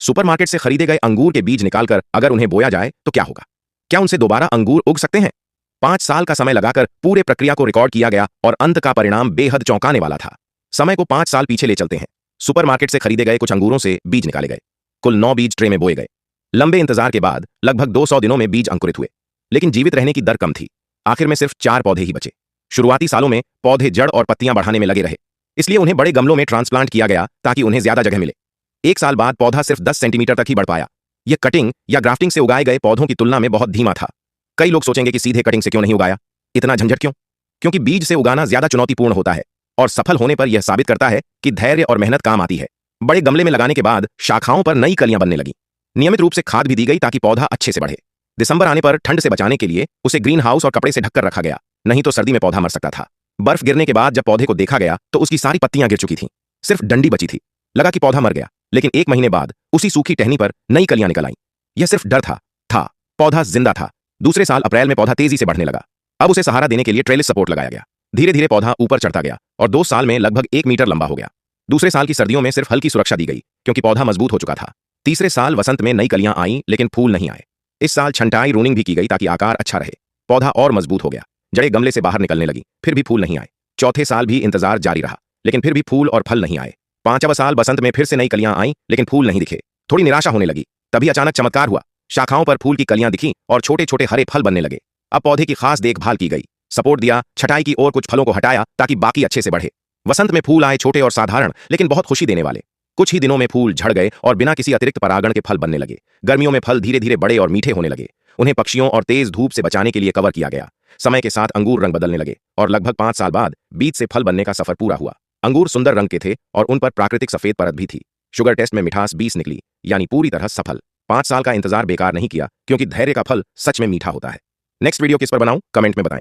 Supermarket से खरीदे गए अंगूर के बीज निकालकर अगर उन्हें बोया जाए तो क्या होगा? क्या उनसे दोबारा अंगूर उग सकते हैं? 5 साल का समय लगाकर पूरे प्रक्रिया को रिकॉर्ड किया गया और अंत का परिणाम बेहद चौंकाने वाला था। समय को 5 साल पीछे ले चलते हैं। सुपरमार्केट से खरीदे गए कुछ अंगूरों से बीज निकाले गए। कुल 9 बीज ट्रे में बोए गए। लंबे इंतजार के बाद लगभग 200 दिनों में बीज अंकुरित हुए, लेकिन जीवित रहने की दर कम थी। आखिर में सिर्फ 4 पौधे ही बचे। शुरुआती सालों में पौधे जड़ और पत्तियां बढ़ाने में लगे रहे, इसलिए उन्हें बड़े गमलों में ट्रांसप्लांट किया गया ताकि उन्हें ज्यादा जगह मिले। 1 साल बाद पौधा सिर्फ 10 सेंटीमीटर तक ही बढ़ पाया। यह कटिंग या ग्राफ्टिंग से उगाए गए पौधों की तुलना में बहुत धीमा था। कई लोग सोचेंगे कि सीधे कटिंग से क्यों नहीं उगाया, इतना झंझट क्यों? क्योंकि बीज से उगाना ज्यादा चुनौतीपूर्ण होता है और सफल होने पर यह साबित करता है कि धैर्य और मेहनत काम आती है। बड़े गमले में लगाने के बाद शाखाओं पर नई कलियां बनने लगी। नियमित रूप से खाद भी दी गई ताकि पौधा अच्छे से बढ़े। दिसंबर आने पर ठंड से बचाने के लिए उसे ग्रीन हाउस और कपड़े से ढककर रखा गया, नहीं तो सर्दी में पौधा मर सकता था। बर्फ गिरने के बाद जब पौधे को देखा गया तो उसकी सारी पत्तियां गिर चुकी थीं, सिर्फ डंडी बची थी। लगा कि पौधा मर गया, लेकिन 1 महीने बाद उसी सूखी टहनी पर नई कलियां निकल आईं। यह सिर्फ डर था, पौधा जिंदा था। दूसरे साल अप्रैल में पौधा तेजी से बढ़ने लगा। अब उसे सहारा देने के लिए ट्रेलिस सपोर्ट लगाया गया। धीरे धीरे पौधा ऊपर चढ़ता गया और 2 साल में लगभग 1 मीटर लंबा हो गया। दूसरे साल की सर्दियों में सिर्फ हल्की सुरक्षा दी गई क्योंकि पौधा मजबूत हो चुका था। तीसरे साल वसंत में नई कलियां आईं, लेकिन फूल नहीं आए। इस साल छंटाई रूनिंग भी की गई ताकि आकार अच्छा रहे। पौधा और मजबूत हो गया, जड़ें गमले से बाहर निकलने लगी, फिर भी फूल नहीं आए। चौथे साल भी इंतजार जारी रहा, लेकिन फिर भी फूल और फल नहीं आए। 5वां साल बसंत में फिर से नई कलियां आईं, लेकिन फूल नहीं दिखे। थोड़ी निराशा होने लगी। तभी अचानक चमत्कार हुआ। शाखाओं पर फूल की कलियां दिखीं और छोटे छोटे हरे फल बनने लगे। अब पौधे की खास देखभाल की गई, सपोर्ट दिया, छटाई की और कुछ फलों को हटाया ताकि बाकी अच्छे से बढ़े। वसंत में फूल आए, छोटे और साधारण, लेकिन बहुत खुशी देने वाले। कुछ ही दिनों में फूल झड़ गए और बिना किसी अतिरिक्त परागण के फल बनने लगे। गर्मियों में फल धीरे धीरे बड़े और मीठे होने लगे। उन्हें पक्षियों और तेज धूप से बचाने के लिए कवर किया गया। समय के साथ अंगूर रंग बदलने लगे और लगभग 5 साल बाद बीज से फल बनने का सफर पूरा हुआ। अंगूर सुंदर रंग के थे और उन पर प्राकृतिक सफेद परत भी थी। शुगर टेस्ट में मिठास 20 निकली, यानी पूरी तरह सफल। 5 साल का इंतजार बेकार नहीं किया, क्योंकि धैर्य का फल सच में मीठा होता है। नेक्स्ट वीडियो किस पर बनाऊं, कमेंट में बताएं।